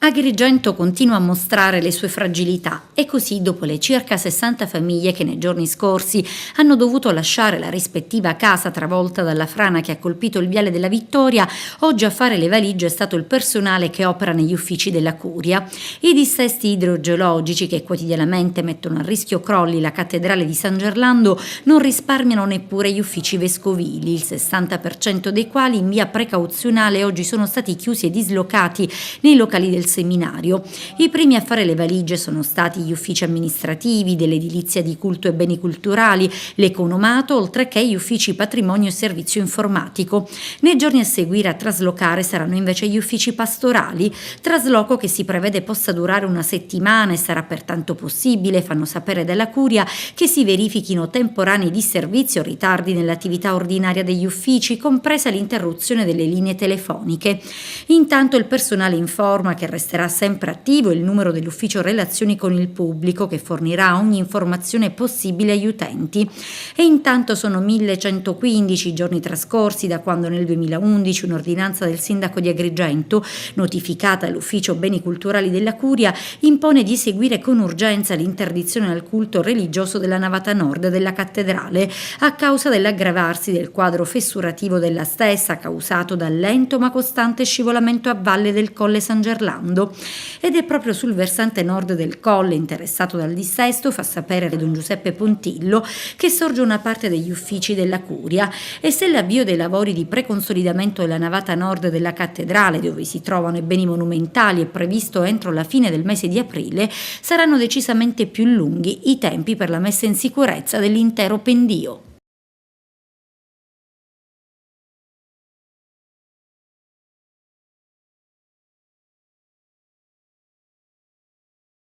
Agrigento continua a mostrare le sue fragilità e così, dopo le circa 60 famiglie che nei giorni scorsi hanno dovuto lasciare la rispettiva casa travolta dalla frana che ha colpito il Viale della Vittoria, oggi a fare le valigie è stato il personale che opera negli uffici della Curia. I dissesti idrogeologici che quotidianamente mettono a rischio crolli la cattedrale di San Gerlando non risparmiano neppure gli uffici vescovili, il 60% dei quali in via precauzionale oggi sono stati chiusi e dislocati nei locali del seminario. I primi a fare le valigie sono stati gli uffici amministrativi, dell'edilizia di culto e beni culturali, l'economato, oltre che gli uffici patrimonio e servizio informatico. Nei giorni a seguire a traslocare saranno invece gli uffici pastorali, trasloco che si prevede possa durare una settimana e sarà pertanto possibile, fanno sapere dalla Curia, che si verifichino temporanei disservizi o ritardi nell'attività ordinaria degli uffici, compresa l'interruzione delle linee telefoniche. Intanto il personale informa che resterà sempre attivo il numero dell'ufficio relazioni con il pubblico, che fornirà ogni informazione possibile agli utenti. E intanto sono 1115 i giorni trascorsi da quando nel 2011 un'ordinanza del sindaco di Agrigento, notificata all'ufficio beni culturali della Curia, impone di eseguire con urgenza l'interdizione al culto religioso della navata nord della cattedrale a causa dell'aggravarsi del quadro fessurativo della stessa, causato dal lento ma costante scivolamento a valle del Colle San Gerlando. Ed è proprio sul versante nord del colle interessato dal dissesto, fa sapere don Giuseppe Pontillo, che sorge una parte degli uffici della Curia, e se l'avvio dei lavori di preconsolidamento della navata nord della cattedrale, dove si trovano i beni monumentali, è previsto entro la fine del mese di aprile, saranno decisamente più lunghi i tempi per la messa in sicurezza dell'intero pendio.